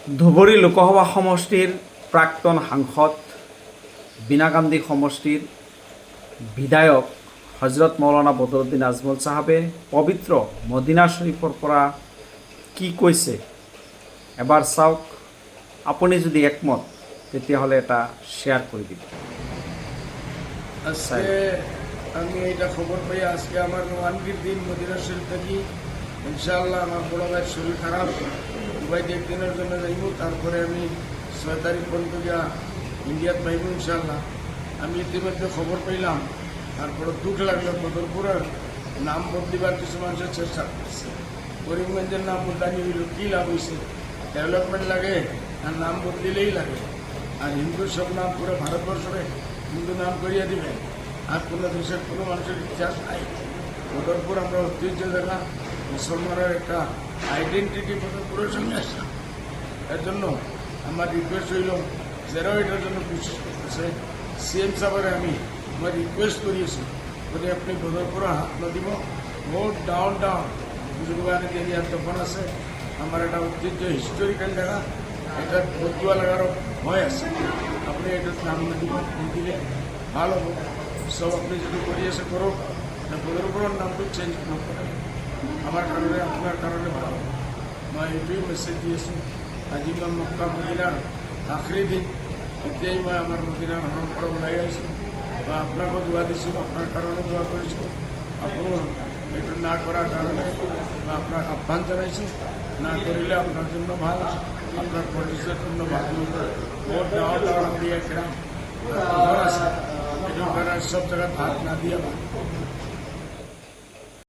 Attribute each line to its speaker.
Speaker 1: ধুবুৰী লোকসভা সমষ্টিৰ প্ৰাক্তন সাংসদ বিনাকান্দি সমষ্টিৰ বিধায়ক হজরত মৌলানা বদৰুদ্দিন আজমল চাহাবে পবিত্ৰ মদিনা শৰীফৰ পৰা কি কৈছে এবাৰ চাওক। আপুনি যদি একমত তেতিয়াহ'লে এটা শ্বেয়াৰ কৰি দিব।
Speaker 2: আজকে আমি এটা খবর পাই, আজকে আমার রোয়ানগির দিন মদিনা শরীফ থাকি। ইনশাআল্লাহ আমার বড় ভাইয়ের শরীর খারাপ, দুবাইতে একদিনের জন্য যাইব, তারপরে আমি 6 তারিখ পর্যন্ত গিয়া ইন্ডিয়াত পাইব ইনশাআল্লাহ। আমি ইতিমধ্যে খবর পাইলাম, তারপরে দুঃখ লাগলো বদরপুরের নাম বদলিবার কিছু মানুষের চেষ্টা করছে। করিমগঞ্জের নাম বদলানি হইল, কী লাভ হয়েছে? ডেভেলপমেন্ট লাগে আর নাম বদলিলেই লাগে। আর হিন্দুর সব নাম পুরো ভারতবর্ষে হিন্দু নাম করিয়া দিবেন, আর কোনো দেশের কোনো মানুষের ইতিহাস নাই। বদরপুর আমরা ঐতিহ্য দেখা, মুসলমানের একটা আইডেন্টিটি বদরপুরের সঙ্গে আসে। এর জন্য আমার রিকোয়েস্ট হইল, যারাও এটার জন্য কোশিশ করতেছে, সিএম সাহেবের আমি আমার রিকোয়েস্ট করিয়েছি, যদি আপনি বদরপুরে হাত না দিব, ভোট ডাউন ডাউন বুজুর্গানের এরিয়ার দোকান আছে, আমার একটা ঐতিহ্য হিস্টোরিক্যাল জায়গা, এটা বদুয়া লাগারও ভয় আছে। আপনি এটার নাম না দিলে ভালো হোক। সব আপনি যদি করিয়েছে করুক, বদরপুরের নামটা চেঞ্জ না করেন, আমার কারণে আপনার কারণে ভালো। मैं এটাই মেসেজ দিয়েছি। আজি मैं মক্কা মদিনার আখরি দিন, এতেই मैं আমার মদিনার হরম করে ওলাই আছি, বা আপনাকেও দোয়া দিছি, আপনার কারণে দোয়া করেছি। আপনিও এটা না করার কারণে বা আপনার আহ্বান জানাইছি, না করিলে আপনার জন্য ভালো, আপনার পরিচয়ের জন্য ভালো। ভোট দেওয়া দিয়ে খেলাম আছে, এটার কারণে সব জায়গায় ভাগ না দিয়ে